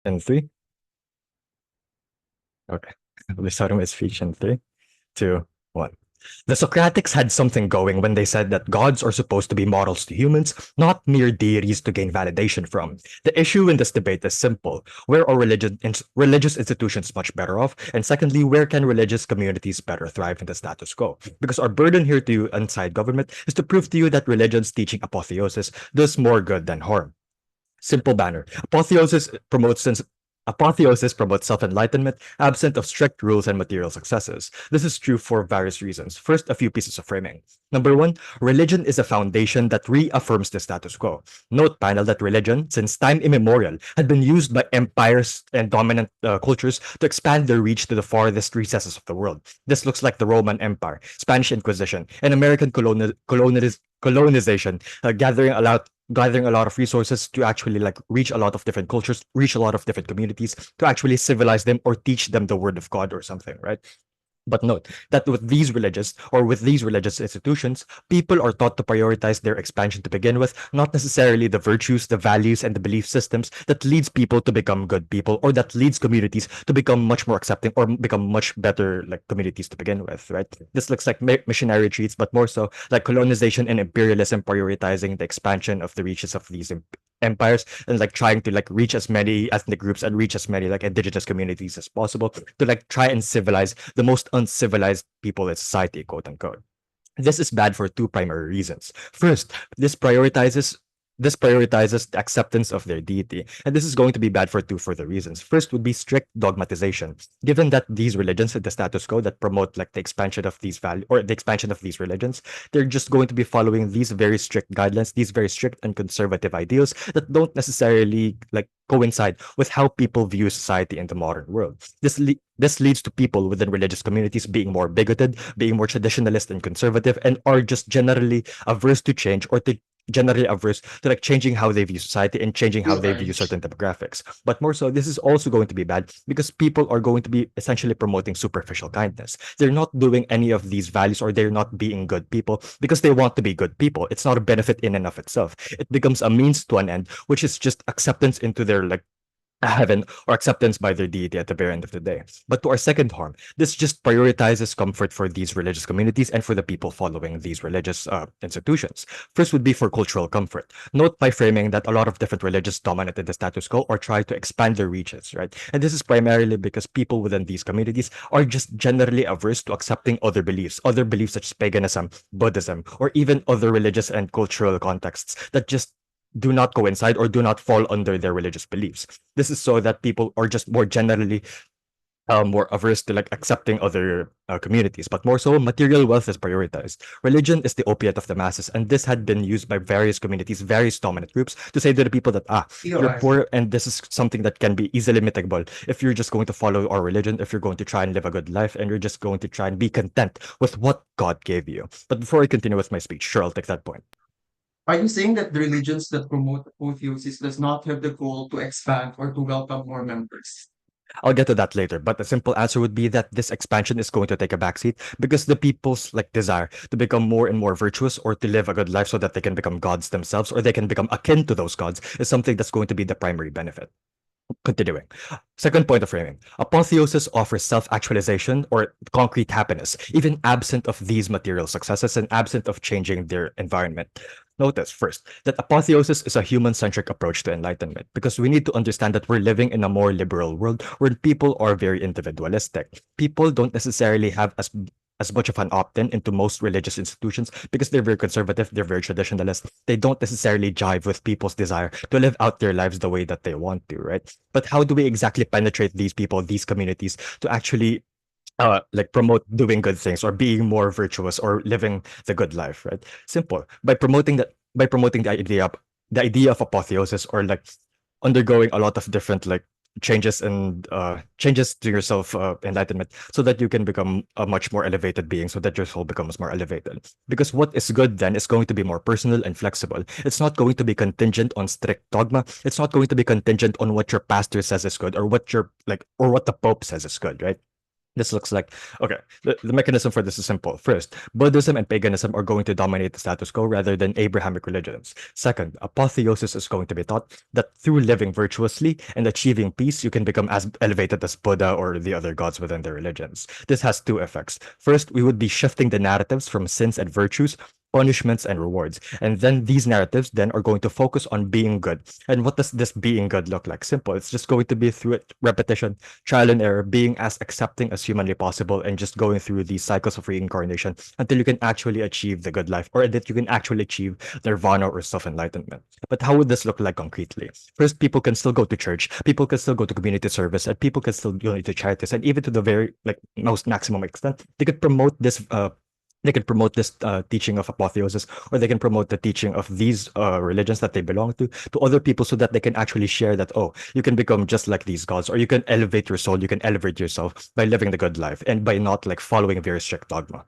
And three. Okay. We'll be starting with speech in three, two, one. The Socratics had something going when they said that gods are supposed to be models to humans, not mere deities to gain validation from. The issue in this debate is simple. Where are religious institutions much better off? And secondly, where can religious communities better thrive in the status quo? Because our burden here to you inside government is to prove to you that religion's teaching apotheosis does more good than harm. Simple banner. Apotheosis promotes self-enlightenment, absent of strict rules and material successes. This is true for various reasons. First, a few pieces of framing. Number one, religion is a foundation that reaffirms the status quo. Note panel that religion, since time immemorial, had been used by empires and dominant cultures to expand their reach to the farthest recesses of the world. This looks like the Roman Empire, Spanish Inquisition, and American colonization, gathering a lot of resources to actually like reach a lot of different cultures, reach a lot of different communities, to actually civilize them or teach them the word of God or something, right? But note that with these religious institutions, people are taught to prioritize their expansion to begin with, not necessarily the virtues, the values, and the belief systems that leads people to become good people, or that leads communities to become much more accepting or become much better like communities to begin with, right? This looks like missionary retreats, but more so like colonization and imperialism prioritizing the expansion of the reaches of these empires and like trying to like reach as many ethnic groups and reach as many like indigenous communities as possible to like try and civilize the most uncivilized people in society, quote unquote. This is bad for two primary reasons. First, this prioritizes the acceptance of their deity, and this is going to be bad for two further reasons. First would be strict dogmatization. Given that these religions and the status quo that promote like the expansion of these value or the expansion of these religions, they're just going to be following these very strict guidelines, these very strict and conservative ideals that don't necessarily like coincide with how people view society in the modern world. This leads to people within religious communities being more bigoted, being more traditionalist and conservative, and are just generally averse to change or to generally averse to like changing how they view society and changing how they view certain demographics. But more so, this is also going to be bad because people are going to be essentially promoting superficial kindness. They're not doing any of these values or they're not being good people because they want to be good people. It's not a benefit in and of itself. It becomes a means to an end, which is just acceptance into their like heaven or acceptance by their deity at the very end of the day. But to our second harm, this just prioritizes comfort for these religious communities and for the people following these religious institutions. First would be for cultural comfort. Note by framing that a lot of different religions dominated the status quo or try to expand their reaches, right? And this is primarily because people within these communities are just generally averse to accepting other beliefs such as paganism, Buddhism, or even other religious and cultural contexts that just do not coincide or do not fall under their religious beliefs. This is so that people are just more generally more averse to like accepting other communities, but more so material wealth is prioritized. Religion is the opiate of the masses, and this had been used by various communities, various dominant groups to say to the people that you're poor and this is something that can be easily mitigable if you're just going to follow our religion, if you're going to try and live a good life, and you're just going to try and be content with what God gave you. But before I continue with my speech, sure, I'll take that point. Are you saying that the religions that promote apotheosis does not have the goal to expand or to welcome more members? I'll get to that later, but the simple answer would be that this expansion is going to take a backseat because the people's like desire to become more and more virtuous or to live a good life so that they can become gods themselves or they can become akin to those gods is something that's going to be the primary benefit. Continuing. Second point of framing. Apotheosis offers self-actualization or concrete happiness, even absent of these material successes and absent of changing their environment. Notice first that apotheosis is a human-centric approach to enlightenment because we need to understand that we're living in a more liberal world where people are very individualistic. People don't necessarily have as much of an opt-in into most religious institutions because they're very conservative, they're very traditionalist. They don't necessarily jive with people's desire to live out their lives the way that they want to, right? But how do we exactly penetrate these people, these communities, to actually like promote doing good things or being more virtuous or living the good life, right? Simple. By promoting the idea of apotheosis or like undergoing a lot of different like changes to your self enlightenment so that you can become a much more elevated being so that your soul becomes more elevated, because what is good then is going to be more personal and flexible. It's not going to be contingent on strict dogma. It's not going to be contingent on what your pastor says is good or what your like or what the pope says is good, right? This looks like, okay, the mechanism for this is simple. First, Buddhism and paganism are going to dominate the status quo rather than Abrahamic religions. Second, apotheosis is going to be taught that through living virtuously and achieving peace, you can become as elevated as Buddha or the other gods within their religions. This has two effects. First, we would be shifting the narratives from sins and virtues, punishments and rewards. And then these narratives then are going to focus on being good. And what does this being good look like? Simple. It's just going to be through it, repetition, trial and error, being as accepting as humanly possible, and just going through these cycles of reincarnation until you can actually achieve the good life, or that you can actually achieve nirvana or self-enlightenment. But how would this look like concretely? First, people can still go to church, people can still go to community service, and people can still donate to charities, and even to the very like most maximum extent, they can promote this teaching of apotheosis, or they can promote the teaching of these religions that they belong to other people, so that they can actually share that, oh, you can become just like these gods, or you can elevate your soul, you can elevate yourself by living the good life and by not like following a very strict dogma.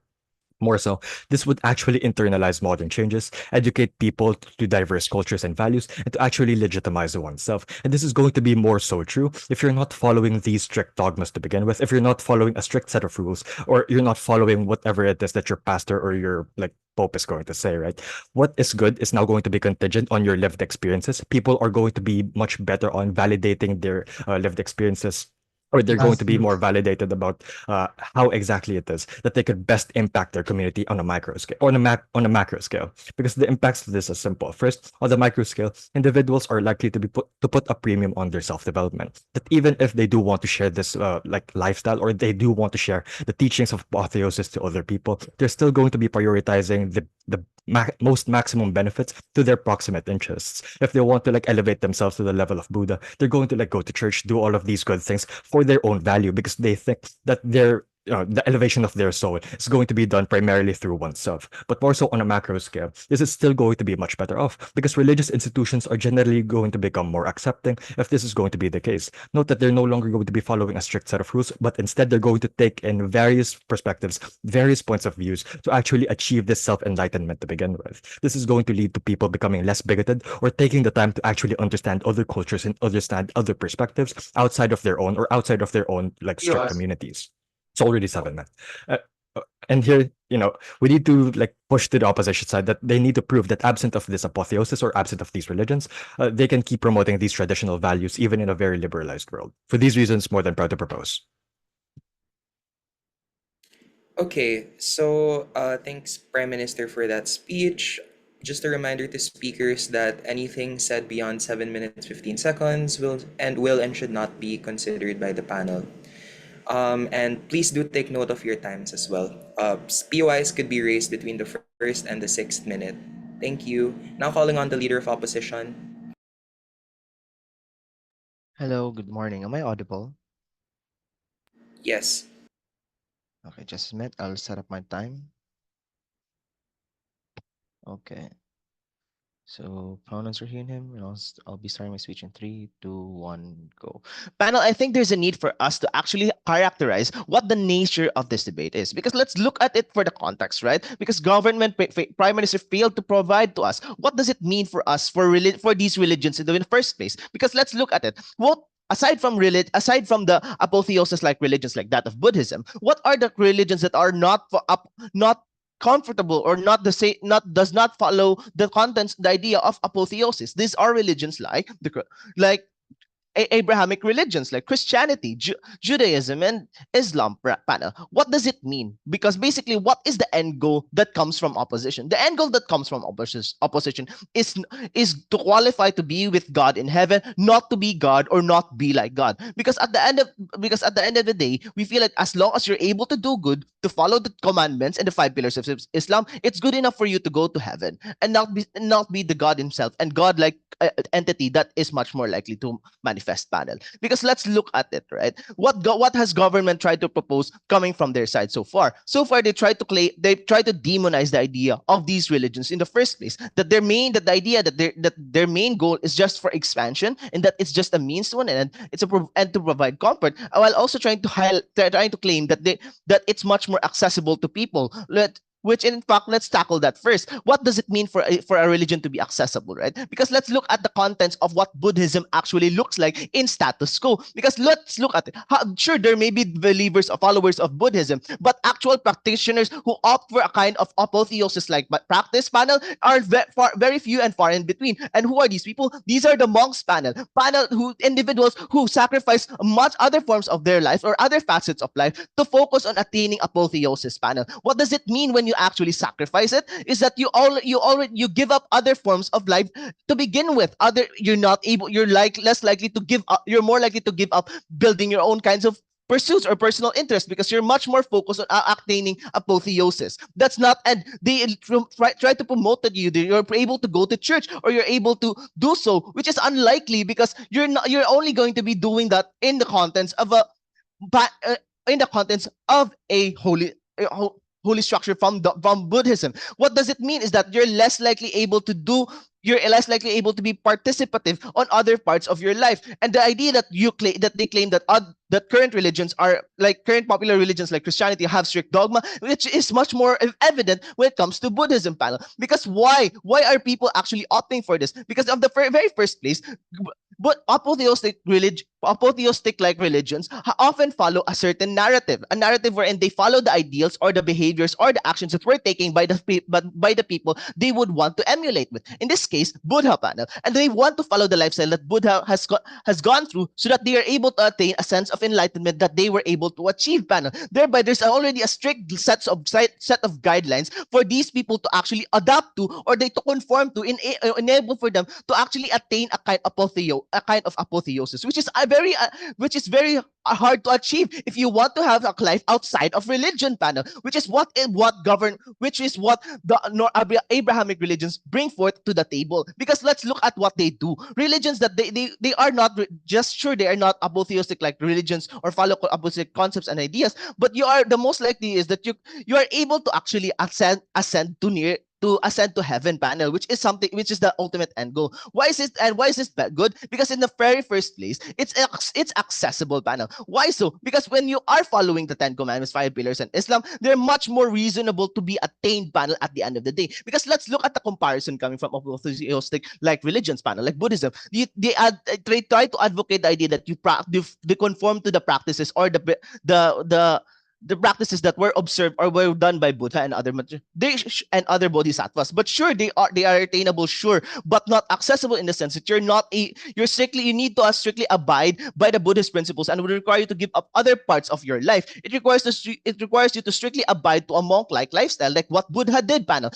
More so, this would actually internalize modern changes, educate people to diverse cultures and values, and to actually legitimize oneself. And this is going to be more so true if you're not following these strict dogmas to begin with, if you're not following a strict set of rules, or you're not following whatever it is that your pastor or your like Pope is going to say, right? What is good is now going to be contingent on your lived experiences. People are going to be much better on validating their lived experiences, or they're going That's to be true. more validated about how exactly it is that they could best impact their community on a micro scale, or on a macro scale. Because the impacts of this are simple. First, on the micro scale, individuals are likely to put a premium on their self development. That even if they do want to share this like lifestyle, or they do want to share the teachings of apotheosis to other people, they're still going to be prioritizing the most maximum benefits to their proximate interests. If they want to like elevate themselves to the level of Buddha, they're going to like go to church, do all of these good things for their own value, because they think that the elevation of their soul is going to be done primarily through oneself. But more so on a macro scale, this is still going to be much better off, because religious institutions are generally going to become more accepting if this is going to be the case. Note that they're no longer going to be following a strict set of rules, but instead they're going to take in various perspectives, various points of views to actually achieve this self-enlightenment to begin with. This is going to lead to people becoming less bigoted, or taking the time to actually understand other cultures and understand other perspectives outside of their own, or outside of their own like strict Yes. communities. It's already 7, man. Uh, and here, we need to like push to the opposition side, that they need to prove that absent of this apotheosis, or absent of these religions, they can keep promoting these traditional values even in a very liberalized world. For these reasons, more than proud to propose. Okay, so thanks, Prime Minister, for that speech. Just a reminder to speakers that anything said beyond 7 minutes 15 seconds will and should not be considered by the panel. And please do take note of your times as well. POIs could be raised between the first and the 6th minute. Thank you. Now calling on the leader of opposition. Hello, good morning. Am I audible? Yes. Okay, just a minute. I'll set up my time. Okay. So pronouns are he and him, and I'll be starting my speech in 3, 2, 1, go. Panel, I think there's a need for us to actually characterize what the nature of this debate is, because let's look at it for the context, right? Because government, Prime Minister failed to provide to us what does it mean for us for these religions in the first place. Because let's look at it. Aside from the apotheosis like religions like that of Buddhism, what are the religions that are not comfortable, or not the same, not does not follow the contents, the idea of apotheosis? These are religions like Abrahamic religions like Christianity, Judaism, and Islam. Panel, what does it mean? Because basically, what is the end goal that comes from opposition? The end goal that comes from opposition is to qualify to be with God in heaven, not to be God or not be like God. Because at the end of the day, we feel like as long as you're able to do good, to follow the commandments and the 5 pillars of Islam, it's good enough for you to go to heaven, and not be the God himself and God like entity that is much more likely to manifest. Panel, because let's look at it, right? What has government tried to propose coming from their side so far? So far, they try to demonize the idea of these religions in the first place. That the idea that their main goal is just for expansion, and that it's just a means to an end, and to provide comfort, while also trying to claim that it's much more accessible to people. which in fact, let's tackle that first. What does it mean for a religion to be accessible, right? Because let's look at the contents of what Buddhism actually looks like in status quo. Because let's look at it. Sure, there may be believers or followers of Buddhism, but actual practitioners who opt for a kind of apotheosis-like practice panel are very few and far in between. And who are these people? These are the monks panel who individuals who sacrifice much other forms of their life or other facets of life to focus on attaining apotheosis panel. What does it mean when you actually sacrifice it? Is that you give up other forms of life to begin with. Less likely to give up. You're more likely to give up building your own kinds of pursuits or personal interest because you're much more focused on attaining apotheosis. That's not, and they try to promote that you're able to go to church or you're able to do so, which is unlikely because you're only going to be doing that in the contents of a holy structure from Buddhism. What does it mean is that you're less likely able to be participative on other parts of your life. And the idea that they claim that current religions are like current popular religions like Christianity have strict dogma, which is much more evident when it comes to Buddhism panel. Because why are people actually opting for this? Because of the very first place, but apotheosis like religions often follow a certain narrative, a narrative wherein they follow the ideals or the behaviors or the actions that were taken by the people they would want to emulate with. In this case, Buddha panel, and they want to follow the lifestyle that Buddha has gone through, so that they are able to attain a sense of enlightenment that they were able to achieve panel. Thereby, there's already a strict set of guidelines for these people to actually adapt to or they to conform to, enable for them to actually attain a kind of apotheosis, which is very hard to achieve if you want to have a life outside of religion panel, which is what the Abrahamic religions bring forth to the table. Because let's look at what they do. Religions that they are not just sure they are not apotheostic like religions or follow apotheostic concepts and ideas, but the most likely is that you are able to actually ascend to heaven panel, which is the ultimate end goal. Why is this good? Because in the very first place, it's accessible panel. Why so? Because when you are following the 10 commandments, 5 pillars, and Islam, they're much more reasonable to be attained panel at the end of the day. Because let's look at the comparison coming from apotheostic like religions panel, like Buddhism. They try to advocate the idea that they conform to the practices or the practices that were observed or were done by Buddha and other bodhisattvas. But sure, they are attainable, sure, but not accessible in the sense that you need to strictly abide by the Buddhist principles and would require you to give up other parts of your life. It requires you to strictly abide to a monk-like lifestyle, like what Buddha did, panel.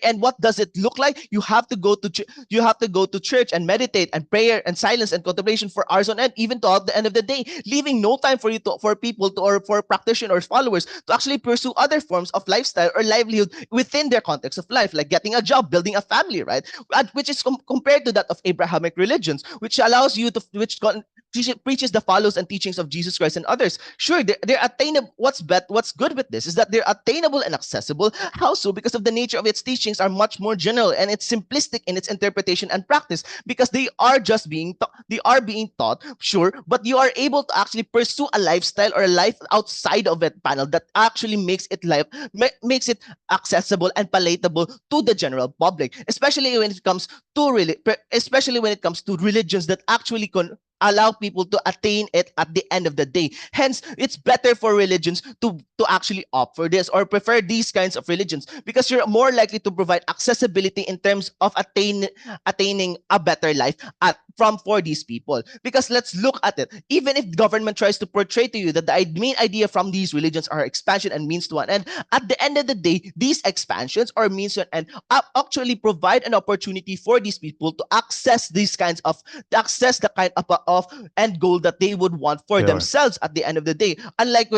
And what does it look like? You have to go to church and meditate and prayer and silence and contemplation for hours on end, even to the end of the day, leaving no time for people or for practitioners followers to actually pursue other forms of lifestyle or livelihood within their context of life, like getting a job, building a family, right? Which is compared to that of Abrahamic religions, which allows you to, preaches the follows and teachings of Jesus Christ and others. Sure, they're attainable. What's good with this is that they're attainable and accessible. How so? Because of the nature of its teachings are much more general and it's simplistic in its interpretation and practice, because they are being taught, sure, but you are able to actually pursue a lifestyle or a life outside of it panel that actually makes it accessible and palatable to the general public, especially when it comes to religions that actually allow people to attain it at the end of the day. Hence, it's better for religions to actually opt for this or prefer these kinds of religions, because you're more likely to provide accessibility in terms of attaining a better life for these people. Because let's look at it. Even if government tries to portray to you that the main idea from these religions are expansion and means to an end, at the end of the day, these expansions or means to an end actually provide an opportunity for these people to access the kind of end goal that they would want for themselves at the end of the day, unlike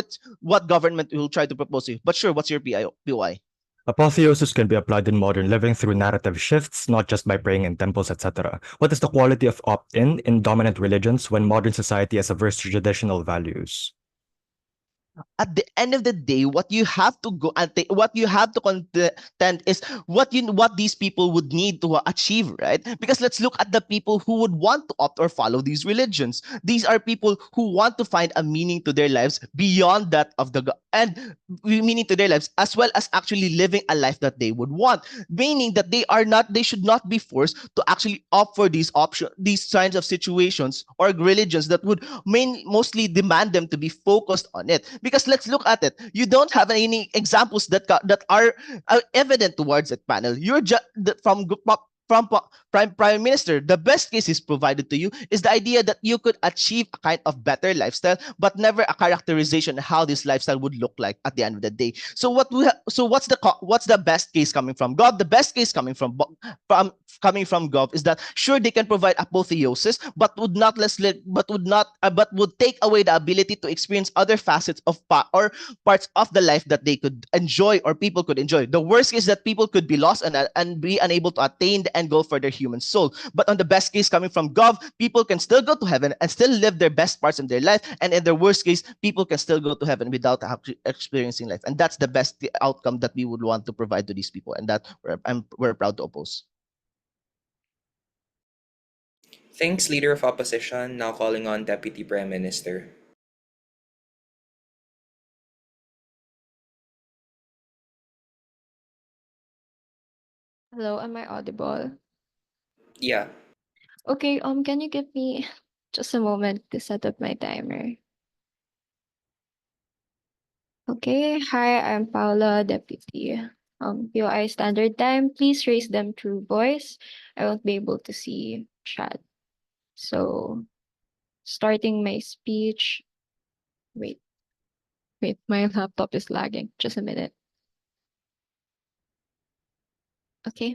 what government will try to propose to you. But sure, what's your POI? Apotheosis can be applied in modern living through narrative shifts, not just by praying in temples, etc. What is the quality of opt-in in dominant religions when modern society is averse to traditional values? at the end of the day, what you have to go and what you have to contend is what these people would need to achieve, right? Because let's look at the people who would want to opt or follow these religions. These are people who want to find a meaning to their lives beyond that of and meaning to their lives, as well as actually living a life that they would want. Meaning that they should not be forced to actually opt for these kinds of situations or religions that would mostly demand them to be focused on it. Because let's look at it. You don't have any examples that are evident towards it, panel. You're just from prime minister. The best case is provided to you is the idea that you could achieve a kind of better lifestyle, but never a characterization of how this lifestyle would look like at the end of the day. So what's the best case coming from God? The best case coming from Gov is that sure they can provide apotheosis, but would not but would take away the ability to experience other facets of or parts of the life that they could enjoy or people could enjoy. The worst is that people could be lost and be unable to attain the end goal for their human soul. But on the best case coming from Gov, people can still go to heaven and still live their best parts in their life. And in the worst case, people can still go to heaven without experiencing life. And that's the best outcome that we would want to provide to these people. And that we're proud to oppose. Thanks, Leader of Opposition. Now calling on Deputy Prime Minister. Hello, am I audible? Yeah. Okay, can you give me just a moment to set up my timer? Okay, hi, I'm Paula, Deputy. POI standard time, please raise them through voice. I won't be able to see chat. So, starting my speech. Wait, my laptop is lagging. Just a minute. Okay.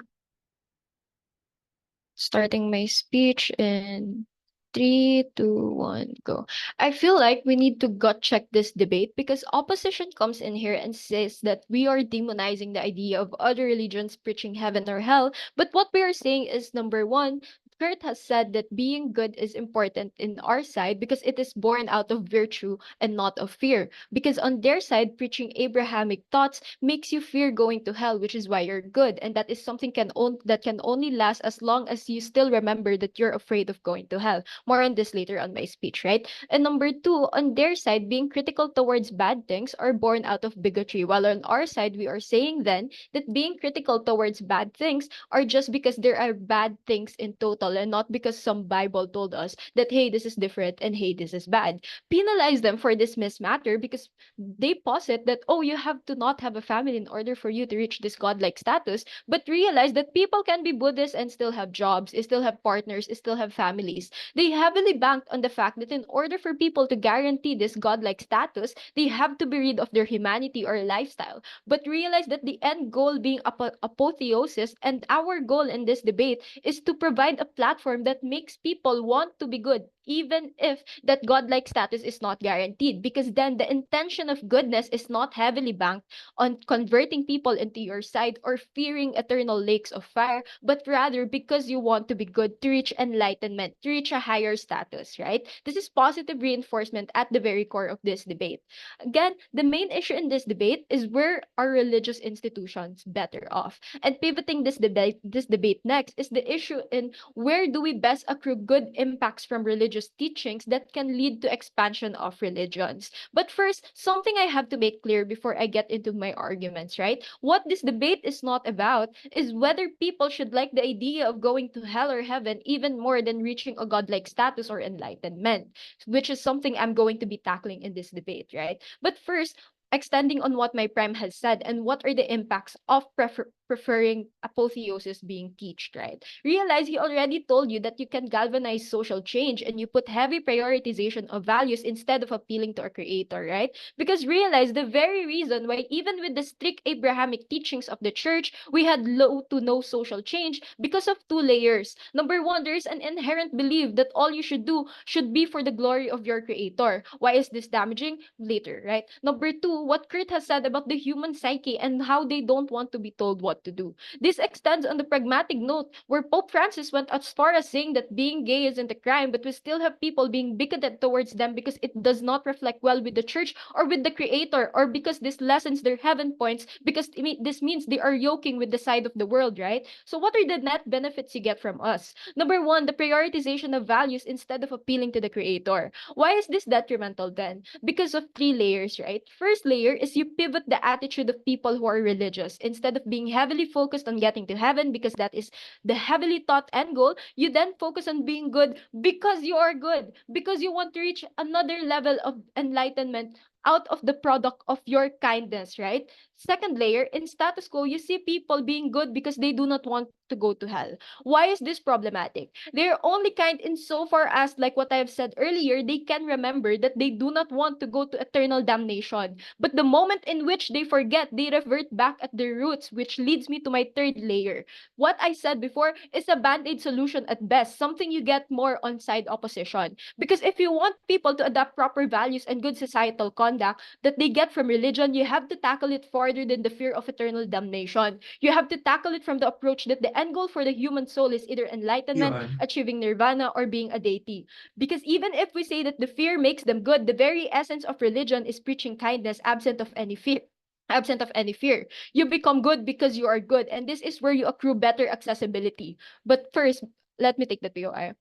Starting my speech in 3, 2, 1, go. I feel like we need to gut check this debate because opposition comes in here and says that we are demonizing the idea of other religions preaching heaven or hell. But what we are saying is number one, Kurt has said that being good is important in our side because it is born out of virtue and not of fear. Because on their side, preaching Abrahamic thoughts makes you fear going to hell, which is why you're good. And that is something that can only last as long as you still remember that you're afraid of going to hell. More on this later on my speech, right? And number two, on their side, being critical towards bad things are born out of bigotry. While on our side, we are saying then that being critical towards bad things are just because there are bad things in total and not because some Bible told us that, hey, this is different and hey, this is bad. Penalize them for this matter because they posit that, oh, you have to not have a family in order for you to reach this godlike status, but realize that people can be Buddhists and still have jobs, still have partners, still have families. They heavily banked on the fact that in order for people to guarantee this godlike status, they have to be rid of their humanity or lifestyle. But realize that the end goal being apotheosis, and our goal in this debate is to provide a platform that makes people want to be good, even if that godlike status is not guaranteed. Because then the intention of goodness is not heavily banked on converting people into your side or fearing eternal lakes of fire, but rather because you want to be good to reach enlightenment, to reach a higher status, right? This is positive reinforcement at the very core of this debate. Again, the main issue in this debate is where are religious institutions better off? And pivoting this debate next is the issue in where do we best accrue good impacts from religious teachings that can lead to expansion of religions. But first, something I have to make clear before I get into my arguments, right? What this debate is not about is whether people should like the idea of going to hell or heaven even more than reaching a godlike status or enlightenment, which is something I'm going to be tackling in this debate, right? But first, extending on what my prime has said and what are the impacts of preferring apotheosis being teached, right? Realize he already told you that you can galvanize social change and you put heavy prioritization of values instead of appealing to a creator, right? Because realize the very reason why even with the strict Abrahamic teachings of the church, we had low to no social change because of two layers. Number one, there is an inherent belief that all you should do should be for the glory of your creator. Why is this damaging? Later, right? Number two, what Kurt has said about the human psyche and how they don't want to be told what what to do. This extends on the pragmatic note, where Pope Francis went as far as saying that being gay isn't a crime, but we still have people being bigoted towards them because it does not reflect well with the church or with the creator, or because this lessens their heaven points, because this means they are yoking with the side of the world, right? So what are the net benefits you get from us? Number one, the prioritization of values instead of appealing to the creator. Why is this detrimental then? Because of three layers, right? First layer is you pivot the attitude of people who are religious. Instead of being heavily focused on getting to heaven, because that is the heavily taught end goal, you then focus on being good because you are good, because you want to reach another level of enlightenment out of the product of your kindness, right? Second layer, in status quo, you see people being good because they do not want to go to hell. Why is this problematic? They're only kind insofar as, like what I have said earlier, they can remember that they do not want to go to eternal damnation. But the moment in which they forget, they revert back at their roots, which leads me to my third layer. What I said before is a band-aid solution at best, something you get more on side opposition. Because if you want people to adopt proper values and good societal conduct that they get from religion, you have to tackle it farther than the fear of eternal damnation. You have to tackle it from the approach that the end goal for the human soul is either enlightenment, Yun. achieving nirvana, or being a deity. Because even if we say that the fear makes them good, the very essence of religion is preaching kindness absent of any fear. Absent of any fear. You become good because you are good, and this is where you accrue better accessibility. But first, let me take the POI.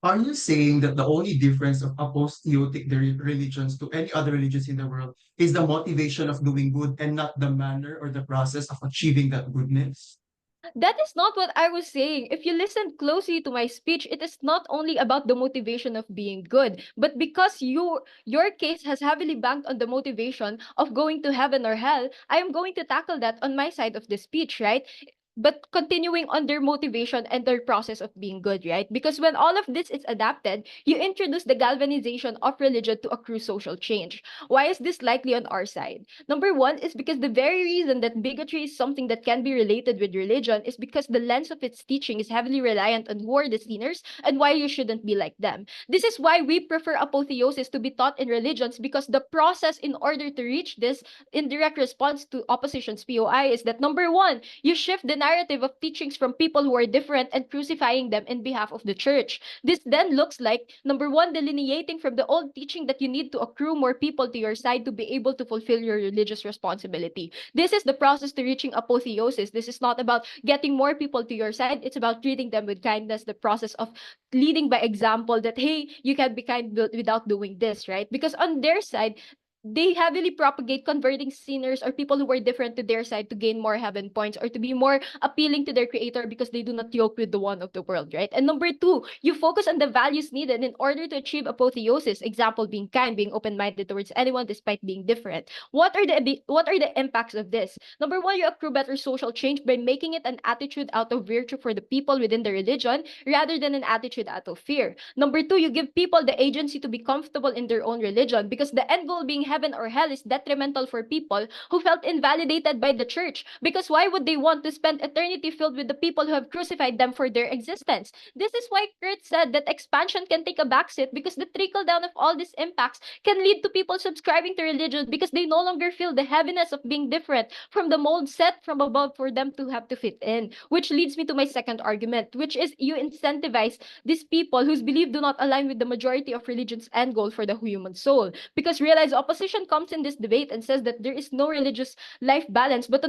Are you saying that the only difference of apotheotic religions to any other religions in the world is the motivation of doing good and not the manner or the process of achieving that goodness? That is not what I was saying. If you listen closely to my speech, it is not only about the motivation of being good, but because your case has heavily banked on the motivation of going to heaven or hell, I am going to tackle that on my side of the speech, right? But continuing on their motivation and their process of being good, right? Because when all of this is adapted, you introduce the galvanization of religion to accrue social change. Why is this likely on our side? Number one is because the very reason that bigotry is something that can be related with religion is because the lens of its teaching is heavily reliant on who are the sinners and why you shouldn't be like them. This is why we prefer apotheosis to be taught in religions, because the process in order to reach this in direct response to opposition's POI is that number one, you shift the narrative of teachings from people who are different and crucifying them in behalf of the church. This then looks like number one, delineating from the old teaching that you need to accrue more people to your side to be able to fulfill your religious responsibility. This is the process to reaching apotheosis. This is not about getting more people to your side. It's about treating them with kindness, the process of leading by example that, hey, you can be kind without doing this, right? Because on their side, they heavily propagate converting sinners or people who are different to their side to gain more heaven points or to be more appealing to their creator because they do not yoke with the one of the world, right? And number two, you focus on the values needed in order to achieve apotheosis. Example, being kind, being open-minded towards anyone despite being different. What are the impacts of this? Number one, you accrue better social change by making it an attitude out of virtue for the people within the religion rather than an attitude out of fear. Number two, you give people the agency to be comfortable in their own religion, because the end goal being heaven or hell is detrimental for people who felt invalidated by the church. Because why would they want to spend eternity filled with the people who have crucified them for their existence? This is why Kurt said that expansion can take a backseat, because the trickle down of all these impacts can lead to people subscribing to religion because they no longer feel the heaviness of being different from the mold set from above for them to have to fit in. Which leads me to my second argument, which is you incentivize these people whose belief do not align with the majority of religion's end goal for the human soul. Because realize opposition comes in this debate and says that there is no religious life balance, but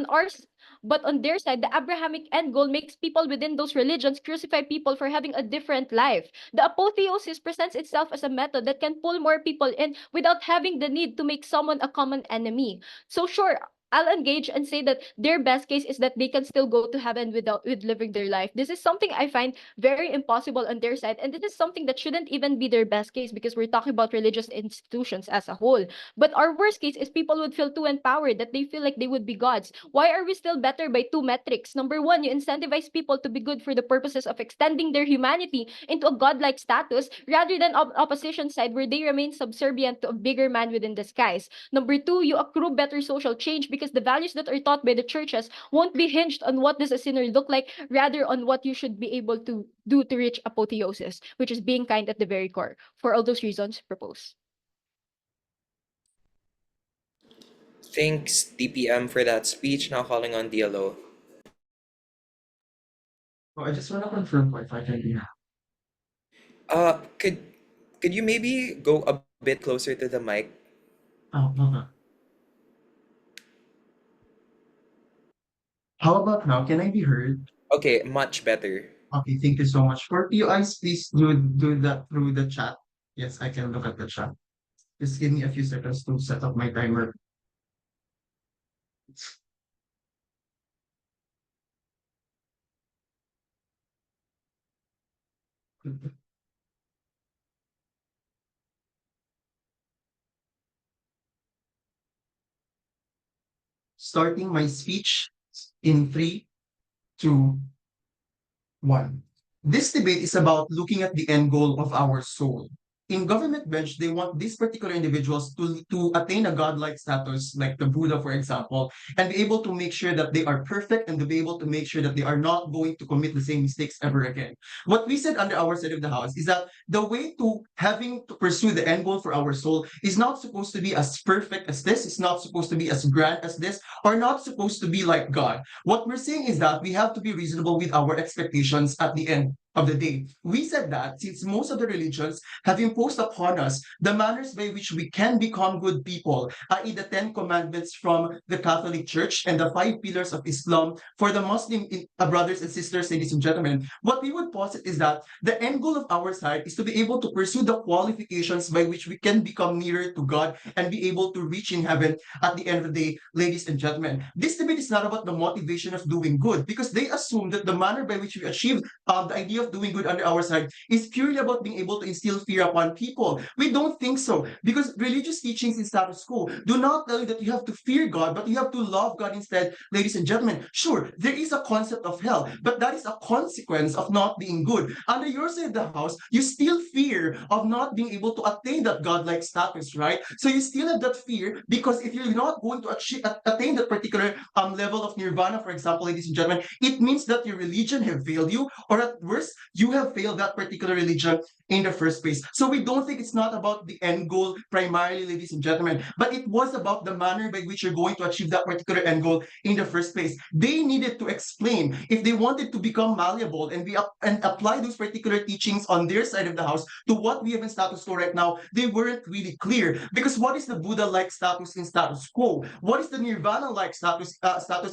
on their side, the Abrahamic end goal makes people within those religions crucify people for having a different life. The apotheosis presents itself as a method that can pull more people in without having the need to make someone a common enemy. So sure, I'll engage and say that their best case is that they can still go to heaven with living their life. This is something I find very impossible on their side, and this is something that shouldn't even be their best case because we're talking about religious institutions as a whole. But our worst case is people would feel too empowered that they feel like they would be gods. Why are we still better by two metrics? Number one, you incentivize people to be good for the purposes of extending their humanity into a godlike status rather than opposition side where they remain subservient to a bigger man within the skies. Number two, you accrue better social change because the values that are taught by the churches won't be hinged on what does a sinner look like, rather on what you should be able to do to reach apotheosis, which is being kind at the very core. For all those reasons, propose. Thanks, DPM, for that speech. Now calling on DLO. Oh, I just want to confirm if I can be. Could you maybe go a bit closer to the mic? Oh, okay. How about now? Can I be heard? Okay, much better. Okay, thank you so much. For POIs, please do that through the chat. Yes, I can look at the chat. Just give me a few seconds to set up my timer. Starting my speech in 3, 2, 1. This debate is about looking at the end goal of our soul. In government bench, they want these particular individuals to attain a godlike status, like the Buddha, for example, and be able to make sure that they are perfect and to be able to make sure that they are not going to commit the same mistakes ever again. What we said under our side of the house is that the way to having to pursue the end goal for our soul is not supposed to be as perfect as this, it's not supposed to be as grand as this, or not supposed to be like God. What we're saying is that we have to be reasonable with our expectations at the end of the day. We said that since most of the religions have imposed upon us the manners by which we can become good people, i.e., the 10 Commandments from the Catholic Church and the 5 pillars of Islam for the Muslim brothers and sisters, ladies and gentlemen. What we would posit is that the end goal of our side is to be able to pursue the qualifications by which we can become nearer to God and be able to reach in heaven at the end of the day, ladies and gentlemen. This debate is not about the motivation of doing good because they assume that the manner by which we achieve the idea of doing good under our side is purely about being able to instill fear upon people. We don't think so because religious teachings in status quo do not tell you that you have to fear God, but you have to love God instead, ladies and gentlemen. Sure, there is a concept of hell, but that is a consequence of not being good. Under your side of the house, you still fear of not being able to attain that godlike status, right? So you still have that fear because if you're not going to attain that particular level of nirvana, for example, ladies and gentlemen, it means that your religion have failed you, or at worst, you have failed that particular religion in the first place. So we don't think it's not about the end goal primarily, ladies and gentlemen, but it was about the manner by which you're going to achieve that particular end goal in the first place. They needed to explain if they wanted to become malleable and apply those particular teachings on their side of the house to what we have in status quo right now. They weren't really clear because what is the Buddha-like status in status quo? What is the Nirvana-like status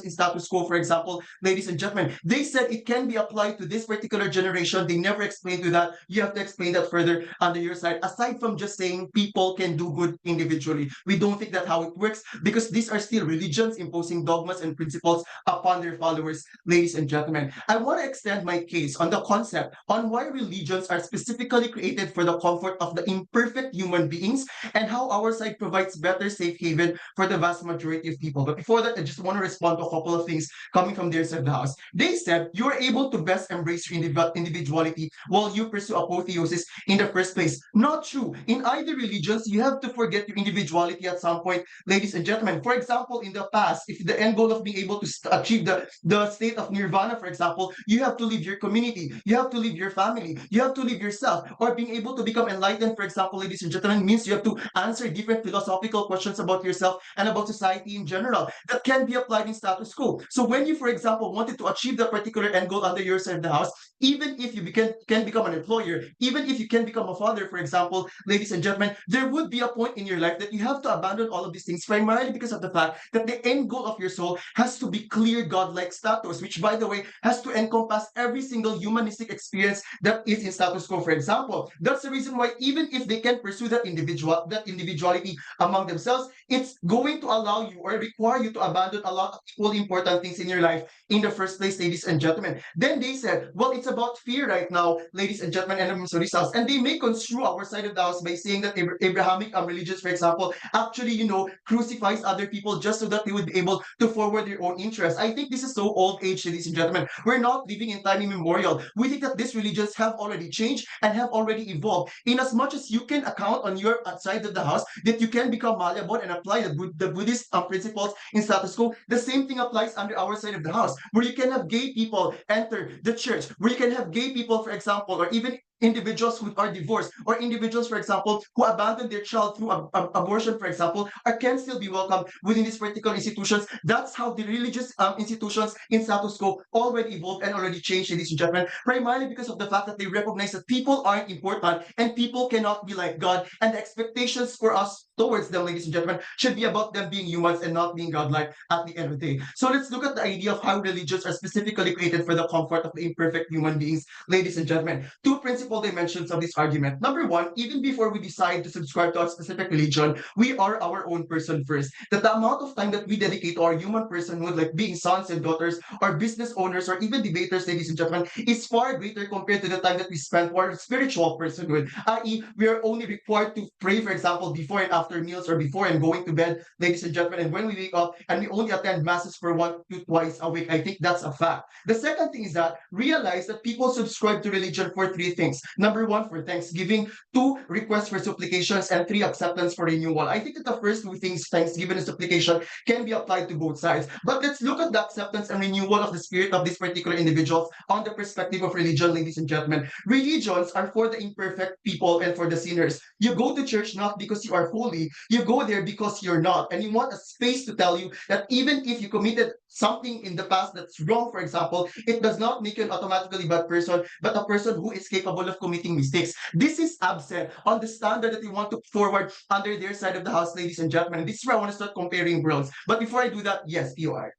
in status quo? For example, ladies and gentlemen, they said it can be applied to this particular generation. They never explained to that. You have to explain that further under your side. Aside from just saying people can do good individually, we don't think that's how it works because these are still religions imposing dogmas and principles upon their followers, ladies and gentlemen. I want to extend my case on the concept on why religions are specifically created for the comfort of the imperfect human beings and how our side provides better safe haven for the vast majority of people. But before that, I just want to respond to a couple of things coming from their side of the house. They said you're able to best embrace your individuality while you pursue apotheosis in the first place. Not true. In either religions, you have to forget your individuality at some point, ladies and gentlemen. For example, in the past, if the end goal of being able to achieve the state of nirvana, for example, you have to leave your community, you have to leave your family, you have to leave yourself, or being able to become enlightened, for example, ladies and gentlemen, means you have to answer different philosophical questions about yourself and about society in general that can be applied in status quo. So when you, for example, wanted to achieve that particular end goal under your side of the house, even if you can become an employer, even if you can become a father, for example, ladies and gentlemen, there would be a point in your life that you have to abandon all of these things primarily because of the fact that the end goal of your soul has to be clear godlike status, which, by the way, has to encompass every single humanistic experience that is in status quo. For example, that's the reason why even if they can pursue that individuality among themselves, it's going to allow you or require you to abandon a lot of equally important things in your life in the first place, ladies and gentlemen. Then they said, well, it's about fear right now, ladies and gentlemen, and results. And they may construe our side of the house by saying that Abrahamic religions, for example, actually, crucifies other people just so that they would be able to forward their own interests. I think this is so old age, ladies and gentlemen. We're not living in time immemorial. We think that these religions have already changed and have already evolved. In as much as you can account on your side of the house that you can become malleable and apply the Buddhist principles in status quo, the same thing applies under our side of the house, where you can have gay people enter the church, where you can have gay people, for example, or even individuals who are divorced, or individuals, for example, who abandon their child through abortion, for example, can still be welcomed within these particular institutions. That's how the religious institutions in status quo already evolved and already changed, ladies and gentlemen, primarily because of the fact that they recognize that people aren't important and people cannot be like God, and the expectations for us towards them, ladies and gentlemen, should be about them being humans and not being godlike at the end of the day. So let's look at the idea of how religions are specifically created for the comfort of the imperfect human beings, ladies and gentlemen. Two principal dimensions of this argument. Number one, even before we decide to subscribe to a specific religion, we are our own person first. That the amount of time that we dedicate to our human personhood, like being sons and daughters, or business owners, or even debaters, ladies and gentlemen, is far greater compared to the time that we spend for our spiritual personhood. I.e., we are only required to pray, for example, before and after meals, or before and going to bed, ladies and gentlemen, and when we wake up, and we only attend masses for 1 to 2 a week. I think that's a fact. The second thing is that realize that people subscribe to religion for three things. Number one, for thanksgiving; two, request for supplications; and three, acceptance for renewal. I think that the first two things, thanksgiving and supplication, can be applied to both sides. But let's look at the acceptance and renewal of the spirit of these particular individuals on the perspective of religion, ladies and gentlemen. Religions are for the imperfect people and for the sinners. You go to church not because you are holy, you go there because you're not. And you want a space to tell you that even if you committed something in the past that's wrong, for example, it does not make you an automatically bad person, but a person who is capable of committing mistakes. This is absent on the standard that they want to forward under their side of the house, ladies and gentlemen. And this is where I want to start comparing worlds. But before I do that, yes, you are.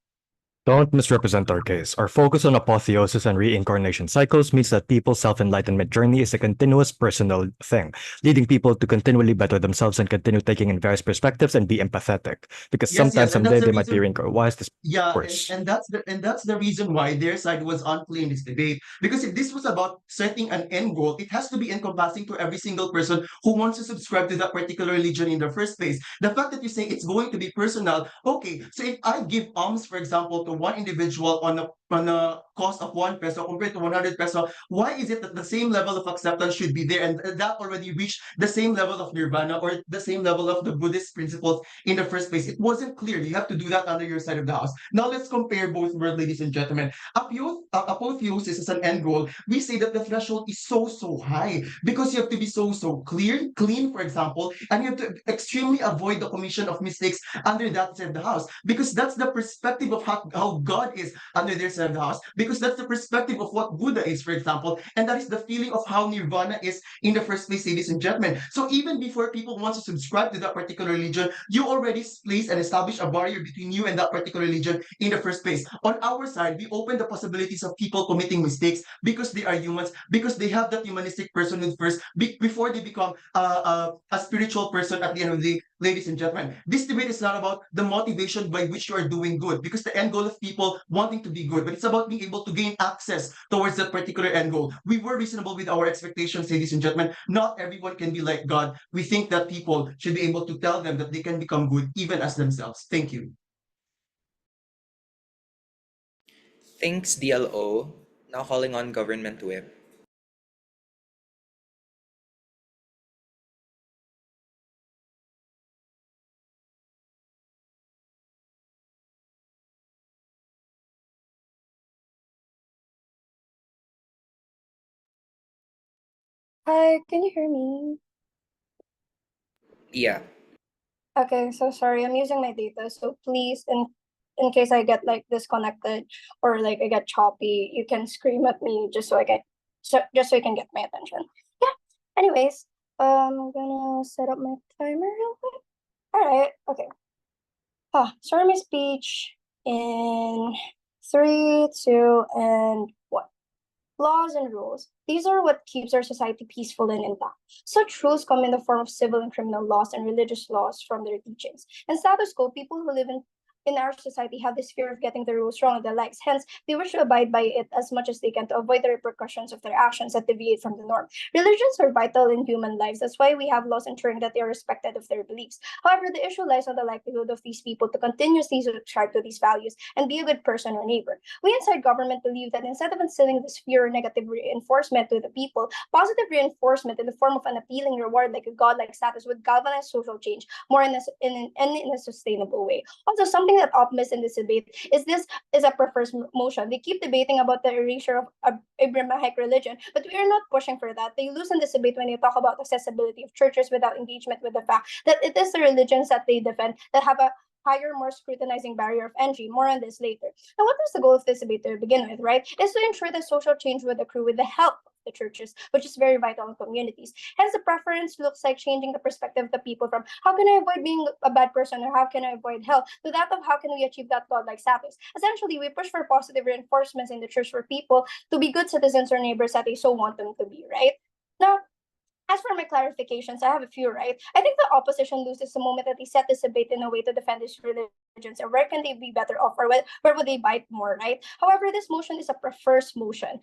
Don't misrepresent our case. Our focus on apotheosis and reincarnation cycles means that people's self-enlightenment journey is a continuous personal thing, leading people to continually better themselves and continue taking in various perspectives and be empathetic. Because Yes, sometimes, yes, and that's someday, the they might be reason. reincarnated. Why is this Yeah, worse? and that's the reason why their side was unclear in this debate. Because if this was about setting an end goal, it has to be encompassing to every single person who wants to subscribe to that particular religion in the first place. The fact that you say it's going to be personal, okay. So if I give alms, for example, to one individual on a cost of 1 peso compared to 100 peso, why is it that the same level of acceptance should be there, and that already reached the same level of nirvana or the same level of the Buddhist principles in the first place? It wasn't clear. You have to do that under your side of the house. Now let's compare both worlds, ladies and gentlemen. Apotheosis as an end goal, we say that the threshold is so high because you have to be so clear, clean, for example, and you have to extremely avoid the commission of mistakes under that side of the house, because that's the perspective of how God is under their side of the house, because that's the perspective of what Buddha is, for example, and that is the feeling of how nirvana is in the first place, ladies and gentlemen. So even before people want to subscribe to that particular religion, you already place and establish a barrier between you and that particular religion in the first place. On our side, we open the possibilities of people committing mistakes because they are humans, because they have that humanistic personhood first, before they become a spiritual person at the end of the day, ladies and gentlemen. This debate is not about the motivation by which you are doing good, because the end goal of people wanting to be good, but it's about being able to gain access towards that particular end goal. We were reasonable with our expectations, ladies and gentlemen. Not everyone can be like God. We think that people should be able to tell them that they can become good even as themselves. Thank you. Thanks, DLO. Now calling on Government Whip. Hi, can you hear me? Yeah. Okay, so sorry, I'm using my data, so please, in case I get like disconnected or like I get choppy, you can scream at me just so just so you can get my attention. Yeah. Anyways, I'm gonna set up my timer real quick. All right. Okay. Start my speech in 3, 2, and 1. Laws and rules. These are what keeps our society peaceful and intact. Such rules come in the form of civil and criminal laws and religious laws from their teachings. In status quo, people who live in our society have this fear of getting the rules wrong and the likes. Hence, they wish to abide by it as much as they can to avoid the repercussions of their actions that deviate from the norm. Religions are vital in human lives. That's why we have laws ensuring that they are respected of their beliefs. However, the issue lies on the likelihood of these people to continuously subscribe to these values and be a good person or neighbor. We inside government believe that instead of instilling this fear or negative reinforcement to the people, positive reinforcement in the form of an appealing reward like a godlike status would galvanize social change more in a sustainable way. Also, something thing that Op missed in this debate is this is a perverse motion. They keep debating about the erasure of Abrahamic religion, but we are not pushing for that. They lose in this debate when they talk about accessibility of churches without engagement with the fact that it is the religions that they defend that have a higher, more scrutinizing barrier of entry. More on this later. Now, what was the goal of this debate to begin with, right? Is to ensure that social change would accrue with the help of the churches, which is very vital in communities. Hence, the preference looks like changing the perspective of the people from how can I avoid being a bad person or how can I avoid hell to that of how can we achieve that godlike status. Essentially, we push for positive reinforcements in the church for people to be good citizens or neighbors that they so want them to be, right? Now, as for my clarifications, I have a few, right? I think the opposition loses the moment that they set this debate in a way to defend these religions, or where can they be better off, or where would they bite more, right? However, this motion is a perverse motion.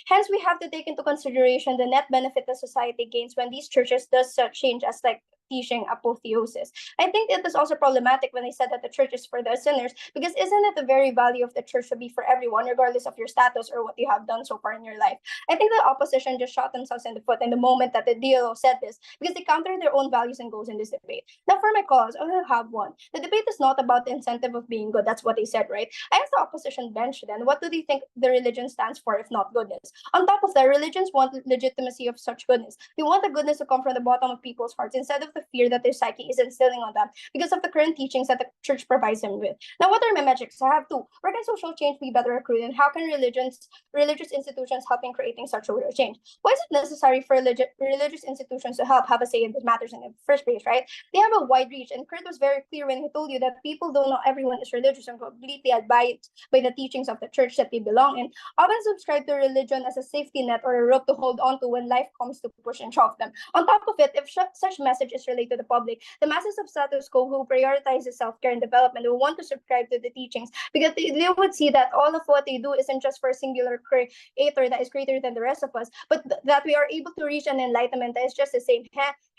Hence, we have to take into consideration the net benefit the society gains when these churches does such change as like teaching apotheosis. I think it is also problematic when they said that the church is for the sinners, because isn't it the very value of the church to be for everyone, regardless of your status or what you have done so far in your life? I think the opposition just shot themselves in the foot in the moment that the DLO said this, because they countered their own values and goals in this debate. Now, for my cause, I only have one. The debate is not about the incentive of being good. That's what they said, right? I asked the opposition bench then, what do they think the religion stands for if not goodness? On top of that, religions want legitimacy of such goodness. They want the goodness to come from the bottom of people's hearts instead of the fear that their psyche is instilling on them because of the current teachings that the church provides them with. Now, what are my metrics? I have two. Where can social change be better accrued, and how can religious institutions help in creating such social change? Why is it necessary for religious institutions to have a say in these matters in the first place, right? They have a wide reach, and Kurt was very clear when he told you that people don't know everyone is religious and completely abide by the teachings of the church that they belong in. Often subscribe to religion as a safety net or a rope to hold on to when life comes to push and shove them. On top of it, if such message is relayed to the public, the masses of status quo who prioritizes self-care and development will want to subscribe to the teachings because they would see that all of what they do isn't just for a singular creator that is greater than the rest of us, but that we are able to reach an enlightenment that is just the same,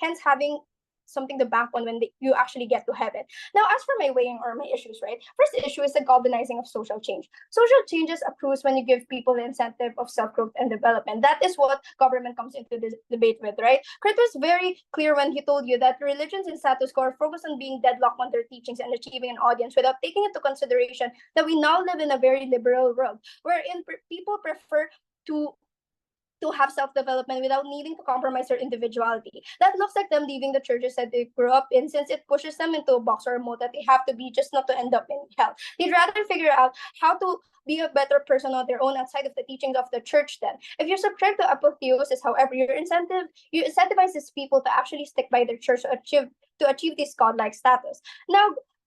hence having something to bank on when you actually get to heaven. Now, as for my weighing or my issues, right? First issue is the galvanizing of social change. Social changes accrues when you give people the incentive of self-growth and development. That is what government comes into this debate with, right? Kurt was very clear when he told you that religions in status quo are focused on being deadlocked on their teachings and achieving an audience without taking into consideration that we now live in a very liberal world wherein people prefer to have self-development without needing to compromise their individuality. That looks like them leaving the churches that they grew up in, since it pushes them into a box or a mold that they have to be just not to end up in hell. They'd rather figure out how to be a better person on their own outside of the teachings of the church then. If you subscribe to apotheosis, however, you incentivize these people to actually stick by their church to achieve this godlike status.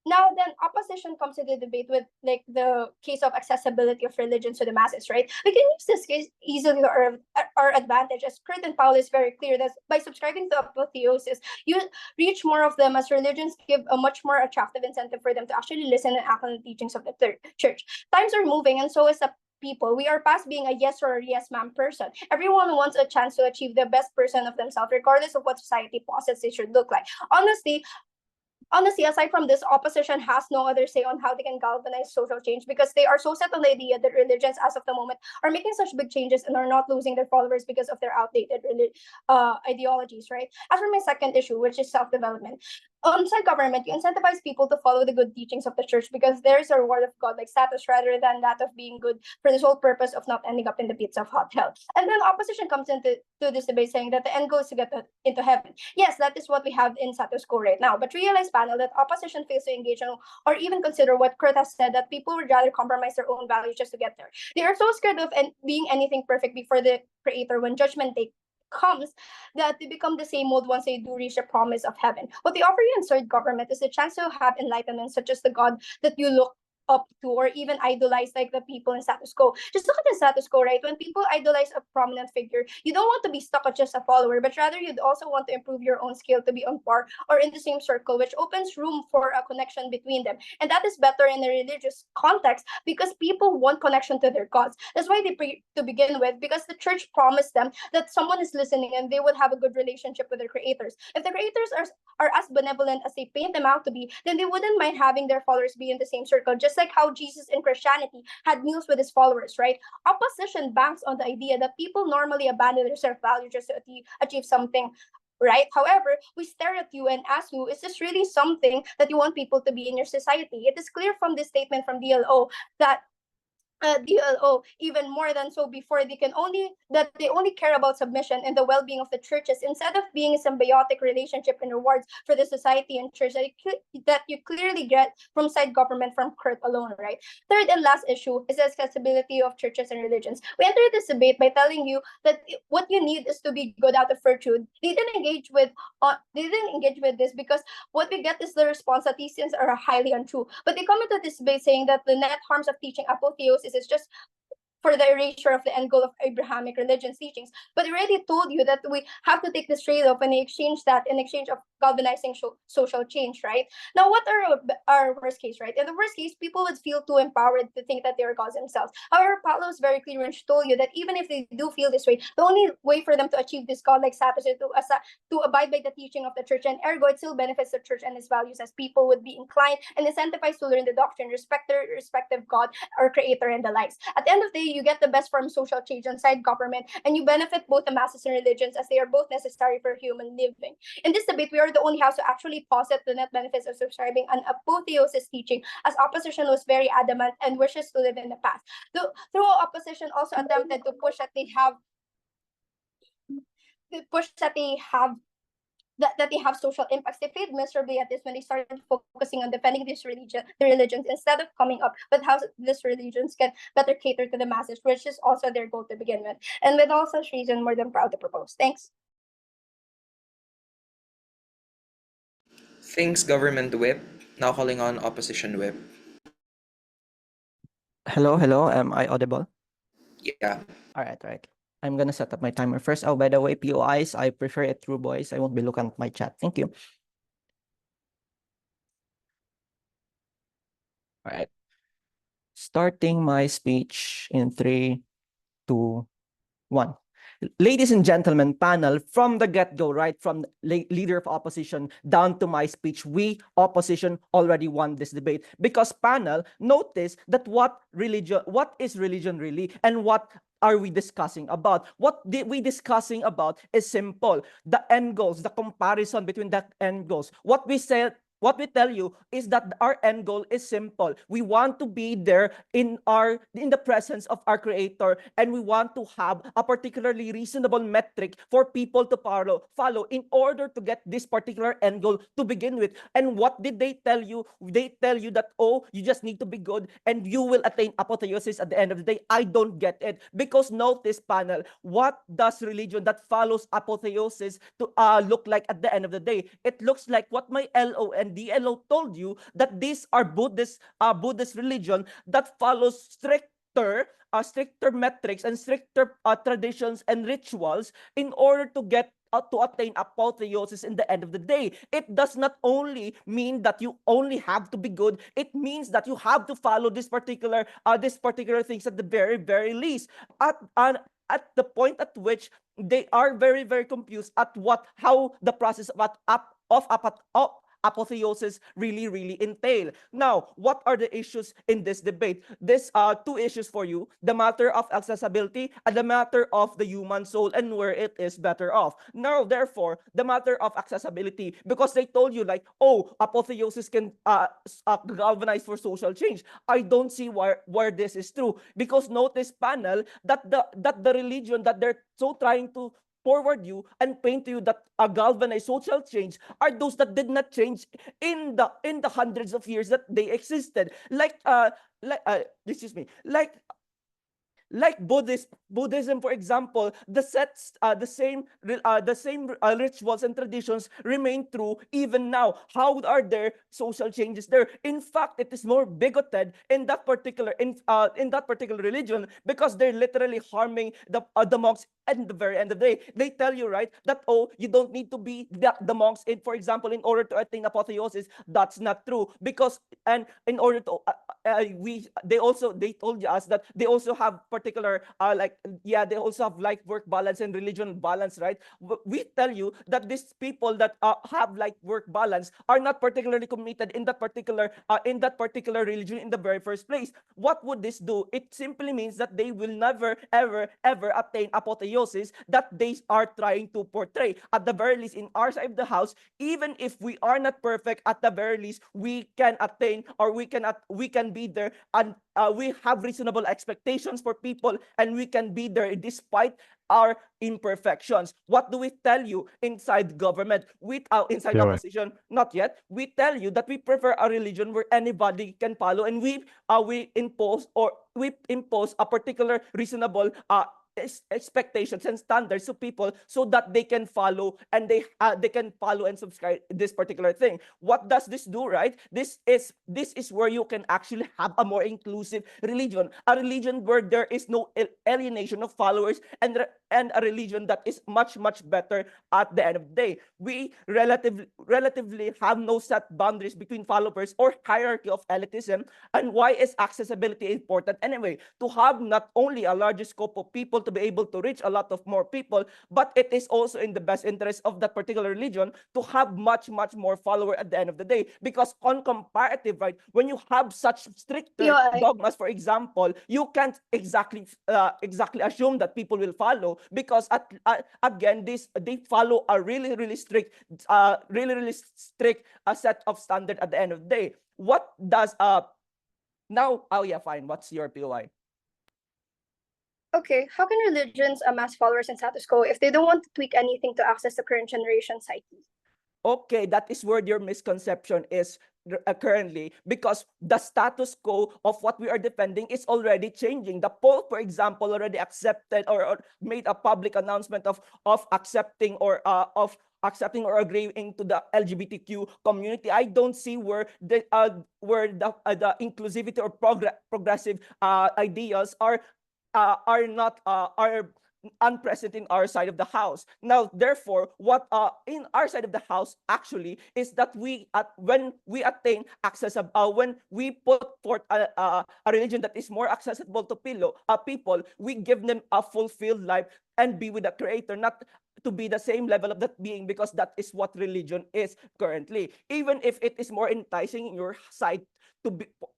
Now then, opposition comes to the debate with like the case of accessibility of religions to the masses, right? We can use this case easily to our advantage, as Kurt and Paul is very clear that by subscribing to apotheosis, you reach more of them, as religions give a much more attractive incentive for them to actually listen and act on the teachings of the church. Times are moving, and so is the people. We are past being a yes or a yes ma'am person. Everyone wants a chance to achieve the best person of themselves, regardless of what society posits they should look like. Honestly, aside from this, opposition has no other say on how they can galvanize social change, because they are so set on the idea that religions, as of the moment, are making such big changes and are not losing their followers because of their outdated ideologies, right? As for my second issue, which is self-development, inside government, you incentivize people to follow the good teachings of the church because there is a reward of godlike status rather than that of being good for the sole purpose of not ending up in the pits of hot hell. And then opposition comes into this debate saying that the end goal is to get into heaven. Yes, that is what we have in status quo right now. But realize, panel, that opposition fails to engage or even consider what Kurt has said, that people would rather compromise their own values just to get there. They are so scared of being anything perfect before the creator when judgment day comes, that they become the same mold once they do reach the promise of heaven. What they offer you in third government is a chance to have enlightenment, such as the God that you look up to or even idolize, like the people in status quo. Just look at the status quo, right? When people idolize a prominent figure, you don't want to be stuck as just a follower, but rather you'd also want to improve your own skill to be on par or in the same circle, which opens room for a connection between them. And that is better in a religious context because people want connection to their gods. That's why to begin with, because the church promised them that someone is listening and they would have a good relationship with their creators. If the creators are as benevolent as they paint them out to be, then they wouldn't mind having their followers be in the same circle, just like how Jesus in Christianity had meals with his followers, right? Opposition banks on the idea that people normally abandon their self-value just to achieve something right? However, we stare at you and ask you, is this really something that you want people to be in your society? It is clear from this statement from DLO that DLO, even more than so before, they only care about submission and the well-being of the churches instead of being a symbiotic relationship and rewards for the society and church that you clearly get from side government from Kurt alone, right? Third and last issue is the accessibility of churches and religions. We entered this debate by telling you that what you need is to be good out of virtue. They didn't engage with this because what we get is the response that these things are highly untrue. But they come into this debate saying that the net harms of teaching apotheosis is just for the erasure of the end goal of Abrahamic religion's teachings. But I already told you that we have to take this trade-off and exchange that in exchange of galvanizing social change, right? Now, what are our worst case, right? In the worst case, people would feel too empowered to think that they are gods themselves. However, Paulo is very clear when she told you that even if they do feel this way, the only way for them to achieve this godlike status is to abide by the teaching of the church, and ergo, it still benefits the church and its values, as people would be inclined and incentivized to learn the doctrine, respect their respective God or creator and the likes. At the end of the day, you get the best from social change inside government, and you benefit both the masses and religions as they are both necessary for human living. In this debate, we are the only house to actually posit the net benefits of subscribing an apotheosis teaching, as opposition was very adamant and wishes to live in the past. Through opposition also attempted to push that they have that they have social impacts. They failed miserably at this when they started focusing on defending the religions instead of coming up with how these religions can better cater to the masses, which is also their goal to begin with. And with all such reason, more than proud to propose. Thanks. Thanks, Government Whip. Now calling on Opposition Whip. Hello, am I audible? Yeah. All right. I'm gonna set up my timer first. Oh, by the way, POIs, I prefer it through voice. I won't be looking at my chat. Thank you. All right. Starting my speech in 3, 2, 1. Ladies and gentlemen, panel, from the get-go, right, from leader of opposition down to my speech, we, opposition, already won this debate. Because panel, notice that what is religion really, and what are we discussing about? What we discussing about is simple. The end goals, the comparison between the end goals. What we tell you is that our end goal is simple. We want to be there in the presence of our creator, and we want to have a particularly reasonable metric for people to follow in order to get this particular end goal to begin with. And what did they tell you? They tell you that, oh, you just need to be good and you will attain apotheosis at the end of the day. I don't get it, because notice, panel, what does religion that follows apotheosis to look like at the end of the day? It looks like what my LO and DLO told you, that these are Buddhist religion that follows stricter metrics and stricter traditions and rituals in order to get to attain apotheosis in the end of the day. It does not only mean that you only have to be good, it means that you have to follow this particular things at the very, very least. At the point at which they are very, very confused at how the process of apotheosis really entail. Now, what are the issues in this debate? This two issues for you: the matter of accessibility and the matter of the human soul and where it is better off. Now, therefore, the matter of accessibility, because they told you like, oh, apotheosis can galvanize for social change. I don't see where this is true, because notice, panel, that the religion that they're so trying to forward you and paint to you that a galvanized social change are those that did not change in the hundreds of years that they existed. Like Buddhism, for example, the same rituals and traditions remain true even now. How are there social changes there? In fact, it is more bigoted in that particular religion, because they're literally harming the monks. At the very end of the day, they tell you, right, that, oh, you don't need to be the monks, for example, in order to attain apotheosis. That's not true, because in order to they told us that they also have particular they also have life work balance and religion balance, right? We tell you that these people that have life work balance are not particularly committed in that particular religion in the very first place. What would this do? It simply means that they will never ever attain apotheosis, apotheosis that they are trying to portray. At the very least, in our side of the house, even if we are not perfect, at the very least, we can attain, or we can be there, and we have reasonable expectations for people, and we can be there despite our imperfections. What do we tell you inside government? Inside Yeah. opposition, not yet. We tell you that we prefer a religion where anybody can follow, and we impose a particular reasonable expectations and standards to people so that they can follow, and they can follow and subscribe this particular thing. What does this do, right? This is where you can actually have a more inclusive religion, a religion where there is no alienation of followers, and a religion that is much better at the end of the day. We relatively have no set boundaries between followers or hierarchy of elitism. And why is accessibility important anyway? To have not only a larger scope of people to be able to reach a lot of more people, but it is also in the best interest of that particular religion to have much more follower at the end of the day. Because on comparative, right, when you have such stricter dogmas, for example, you can't exactly assume that people will follow, because again, they follow a really strict set of standard at the end of the day. What does now? Oh yeah, fine. What's your POI? Okay, how can religions amass followers and status quo if they don't want to tweak anything to access the current generation psyche? Okay, that is where your misconception is currently, because the status quo of what we are defending is already changing. The Pope, for example, already accepted or made a public announcement of accepting or agreeing to the LGBTQ community. I don't see where the inclusivity or progressive ideas are unpresent in our side of the house. Now, therefore, what in our side of the house actually is that when we attain access, when we put forth a religion that is more accessible to people, we give them a fulfilled life and be with the Creator, not to be the same level of that being, because that is what religion is currently. Even if it is more enticing in your side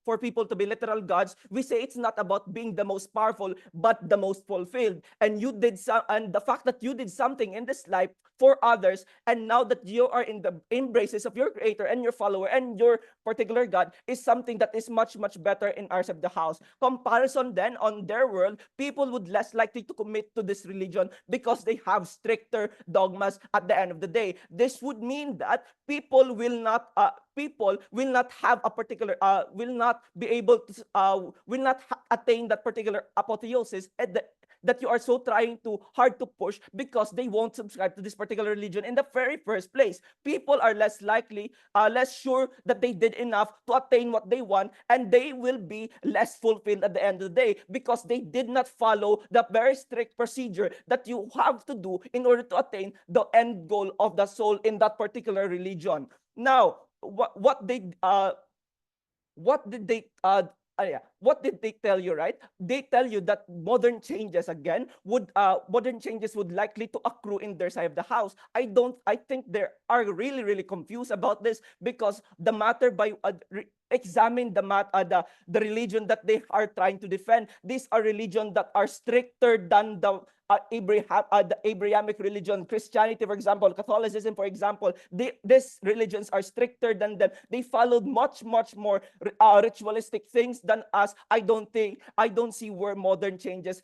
for people to be literal gods, we say it's not about being the most powerful, but the most fulfilled. And the fact that you did something in this life for others, and now that you are in the embraces of your Creator and your follower and your particular God, is something that is much better in ours of the house. Comparison then, on their world, people would less likely to commit to this religion because they have stricter dogmas at the end of the day. This would mean that people will not have a particular will not be able to attain that particular apotheosis that you are so trying to hard to push, because they won't subscribe to this particular religion in the very first place. People are less likely, less sure that they did enough to attain what they want, and they will be less fulfilled at the end of the day because they did not follow the very strict procedure that you have to do in order to attain the end goal of the soul in that particular religion. Now, what did they tell you, right? They tell you that modern changes would likely to accrue in their side of the house. I think they are really confused about this, because the matter by examine the religion that they are trying to defend. These are religions that are stricter than the Abrahamic religion, Christianity, for example, Catholicism, for example. These religions are stricter than them. They followed much more ritualistic things than us. I don't see where modern changes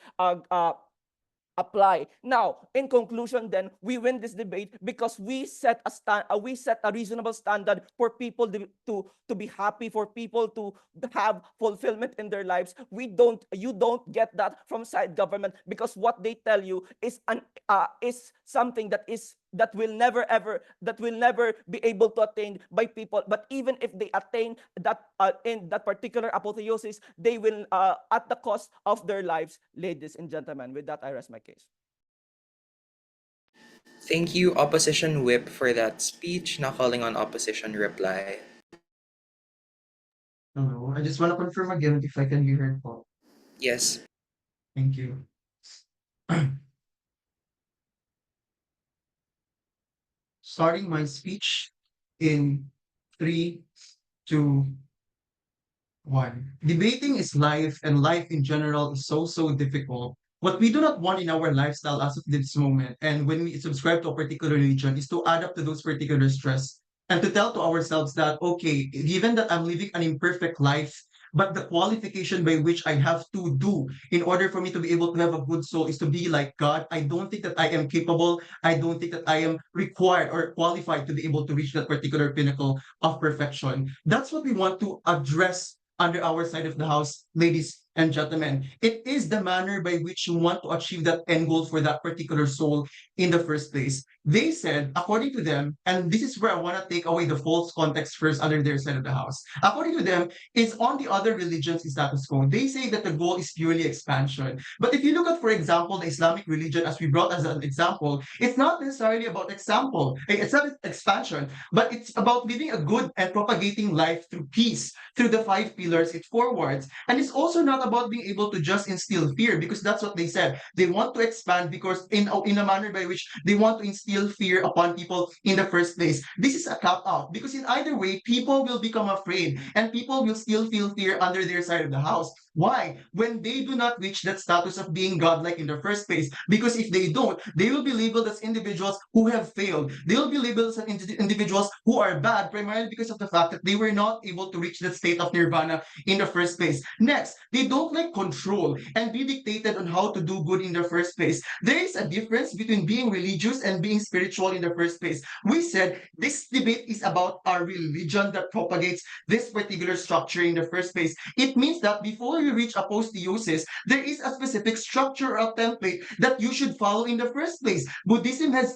apply. Now, in conclusion, then, we win this debate because we set a reasonable standard for people to be happy, for people to have fulfillment in their lives. You don't get that from side government, because what they tell you is something that will never be able to attain by people. But even if they attain that in that particular apotheosis, they will at the cost of their lives. Ladies and gentlemen, with that, I rest my case. Thank you, Opposition Whip, for that speech. Now calling on Opposition Reply. Hello, I just want to confirm again if I can be heard po. Yes. Thank you. Starting my speech in 3, 2, 1. Debating is life, and life in general is so difficult. What we do not want in our lifestyle as of this moment, and when we subscribe to a particular religion, is to add up to those particular stress and to tell to ourselves that, okay, given that I'm living an imperfect life, but the qualification by which I have to do in order for me to be able to have a good soul is to be like God. I don't think that I am capable. I don't think that I am required or qualified to be able to reach that particular pinnacle of perfection. That's what we want to address under our side of the house, ladies and gentlemen. It is the manner by which you want to achieve that end goal for that particular soul in the first place. They said, according to them, and this is where I want to take away the false context first under their side of the house. According to them, it's on the other religions status quo. They say that the goal is purely expansion. But if you look at, for example, the Islamic religion, as we brought as an example, it's not necessarily about it's not expansion, but it's about living a good and propagating life through peace, through the 5 pillars it forwards. And it's also not about being able to just instill fear, because that's what they said. They want to expand because in a manner by which they want to instill fear upon people in the first place. This is a cop out, because in either way, people will become afraid and people will still feel fear under their side of the house. Why? When they do not reach that status of being godlike in the first place. Because if they don't, they will be labeled as individuals who have failed. They will be labeled as individuals who are bad, primarily because of the fact that they were not able to reach that state of nirvana in the first place. Next, they don't like control and be dictated on how to do good in the first place. There is a difference between being religious and being spiritual in the first place. We said this debate is about our religion that propagates this particular structure in the first place. It means that before you reach apotheosis, there is a specific structure or template that you should follow in the first place. Buddhism has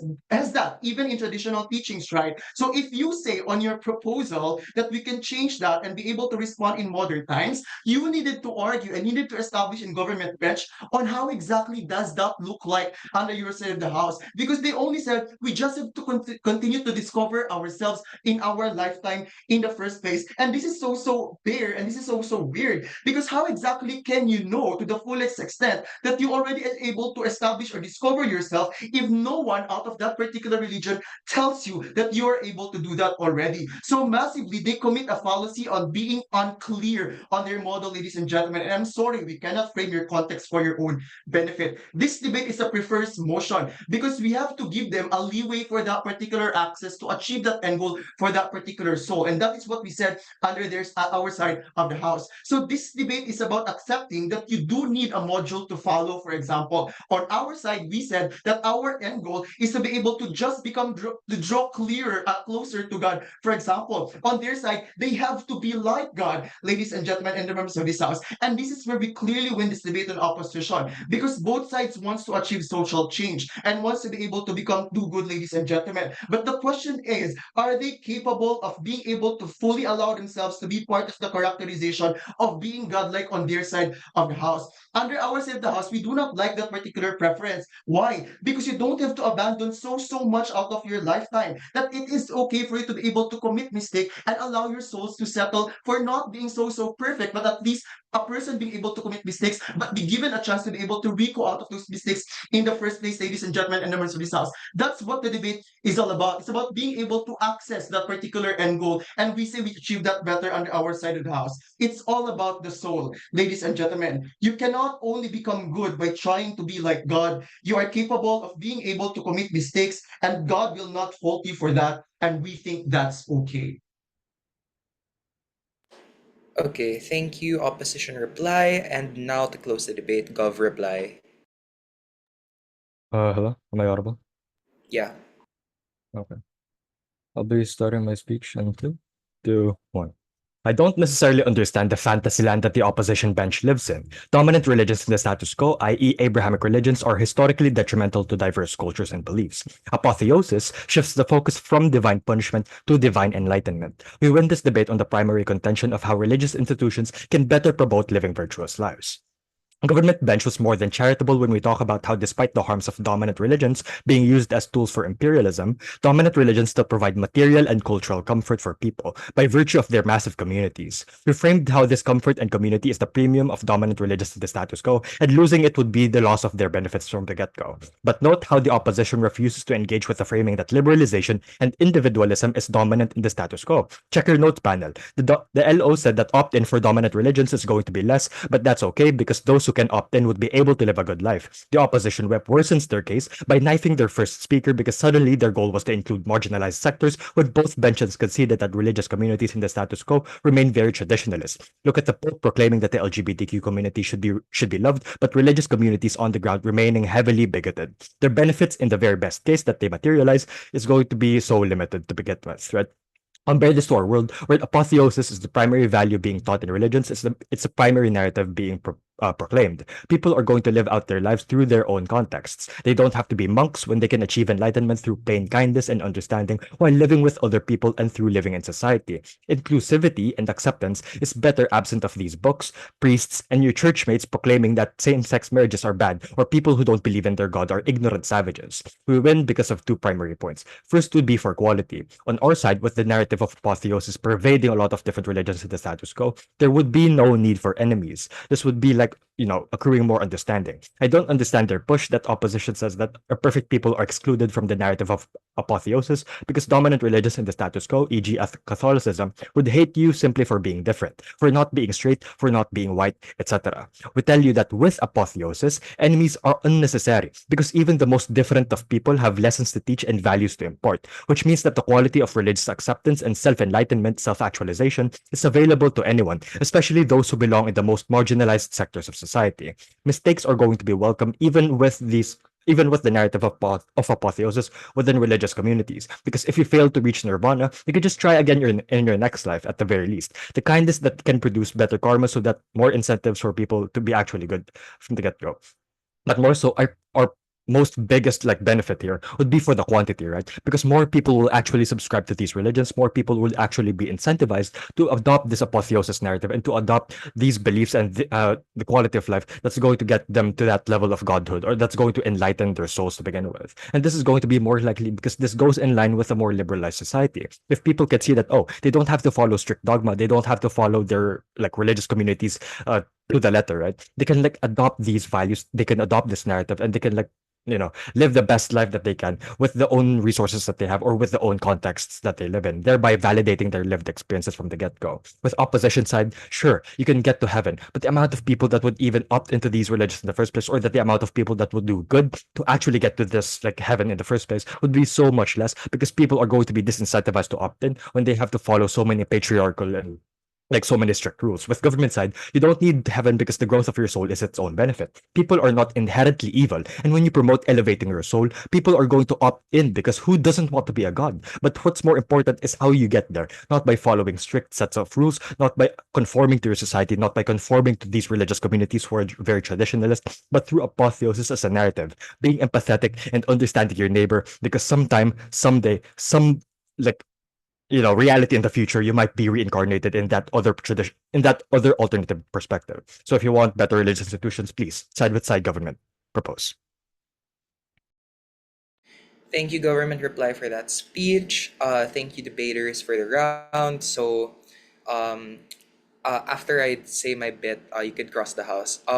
that, even in traditional teachings, right? So if you say on your proposal that we can change that and be able to respond in modern times, you needed to argue and needed to establish in government bench on how exactly does that look like under your side of the house. Because they only said we just have to continue to discover ourselves in our lifetime in the first place. And this is so bare and this is so weird, because how exactly can you know to the fullest extent that you already are able to establish or discover yourself if no one out of that particular religion tells you that you are able to do that already? So massively, they commit a fallacy on being unclear on their model, ladies and gentlemen. And I'm sorry, we cannot frame your context for your own benefit. This debate is a prefers motion because we have to give them a leeway for that particular access to achieve that end goal for that particular soul. And that is what we said under our side of the house. So this debate is about accepting that you do need a module to follow. For example, on our side, we said that our end goal is to be able to just draw closer to God. For example, on their side, they have to be like God, ladies and gentlemen, and the members of this house. And this is where we clearly win this debate on opposition, because both sides wants to achieve social change and wants to be able to become do good, ladies and gentlemen. But the question is, are they capable of being able to fully allow themselves to be part of the characterization of being godlike on their side of the house? Under our side of the house, we do not like that particular preference. Why? Because you don't have to abandon so much out of your lifetime that it is okay for you to be able to commit mistake and allow your souls to settle for not being so perfect, but at least a person being able to commit mistakes, but be given a chance to be able to recall out of those mistakes in the first place, ladies and gentlemen, and members of this house. That's what the debate is all about. It's about being able to access that particular end goal, and we say we achieve that better under our side of the house. It's all about the soul, ladies and gentlemen. You cannot only become good by trying to be like God. You are capable of being able to commit mistakes, and God will not fault you for that, and we think that's okay. Okay, thank you, opposition reply. And now to close the debate, Gov reply. Hello? Am I audible? Yeah. Okay. I'll be starting my speech in 3, 2, 1. I don't necessarily understand the fantasy land that the opposition bench lives in. Dominant religions in the status quo, i.e. Abrahamic religions, are historically detrimental to diverse cultures and beliefs. Apotheosis shifts the focus from divine punishment to divine enlightenment. We win this debate on the primary contention of how religious institutions can better promote living virtuous lives. Government bench was more than charitable when we talk about how, despite the harms of dominant religions being used as tools for imperialism, dominant religions still provide material and cultural comfort for people by virtue of their massive communities. We framed how this comfort and community is the premium of dominant religions to the status quo, and losing it would be the loss of their benefits from the get-go. But note how the opposition refuses to engage with the framing that liberalization and individualism is dominant in the status quo. Check your notes panel. The LO said that opt-in for dominant religions is going to be less, but that's okay because those who can opt in would be able to live a good life. The opposition whip worsens their case by knifing their first speaker because suddenly their goal was to include marginalized sectors, with both benches conceded that religious communities in the status quo remain very traditionalist. Look at the Pope proclaiming that the LGBTQ community should be loved, but religious communities on the ground remaining heavily bigoted. Their benefits, in the very best case that they materialize, is going to be so limited to begin with, right? Compare this to our world, where apotheosis is the primary value being taught in religions. It's a primary narrative being proclaimed. People are going to live out their lives through their own contexts. They don't have to be monks when they can achieve enlightenment through plain kindness and understanding while living with other people and through living in society. Inclusivity and acceptance is better absent of these books, priests, and your churchmates proclaiming that same-sex marriages are bad or people who don't believe in their God are ignorant savages. We win because of two primary points. First would be for quality. On our side, with the narrative of apotheosis pervading a lot of different religions in the status quo, there would be no need for enemies. This would be like, accruing more understanding. I don't understand their push that opposition says that perfect people are excluded from the narrative of apotheosis because dominant religions in the status quo, e.g. Catholicism, would hate you simply for being different, for not being straight, for not being white, etc. We tell you that with apotheosis, enemies are unnecessary because even the most different of people have lessons to teach and values to impart, which means that the quality of religious acceptance and self-enlightenment, self-actualization is available to anyone, especially those who belong in the most marginalized sectors of society. Mistakes are going to be welcome even with the narrative of apotheosis within religious communities. Because if you fail to reach Nirvana, you can just try again in your next life at the very least. The kindness that can produce better karma so that more incentives for people to be actually good from the get-go. But more so, our most biggest benefit here would be for the quantity, right? Because more people will actually subscribe to these religions, more people will actually be incentivized to adopt this apotheosis narrative and to adopt these beliefs and the quality of life that's going to get them to that level of godhood, or that's going to enlighten their souls to begin with. And this is going to be more likely because this goes in line with a more liberalized society. If people can see that, they don't have to follow strict dogma, they don't have to follow their religious communities to the letter, right? They can adopt these values, they can adopt this narrative, and they can live the best life that they can with the own resources that they have or with the own contexts that they live in, thereby validating their lived experiences from the get-go. With opposition side, sure, you can get to heaven, but the amount of people that would even opt into these religions in the first place, or that the amount of people that would do good to actually get to this heaven in the first place, would be so much less because people are going to be disincentivized to opt in when they have to follow so many patriarchal and so many strict rules. With government side, you don't need heaven because the growth of your soul is its own benefit. People are not inherently evil, and when you promote elevating your soul, people are going to opt in because who doesn't want to be a god? But what's more important is how you get there, not by following strict sets of rules, not by conforming to your society, not by conforming to these religious communities who are very traditionalist, but through apotheosis as a narrative, being empathetic and understanding your neighbor, because someday, reality in the future, you might be reincarnated in that other tradition, in that other alternative perspective. So if you want better religious institutions, please side with side government. Propose. Thank you, government reply, for that speech. Thank you, debaters, for the round. So, after I say my bit, you could cross the house.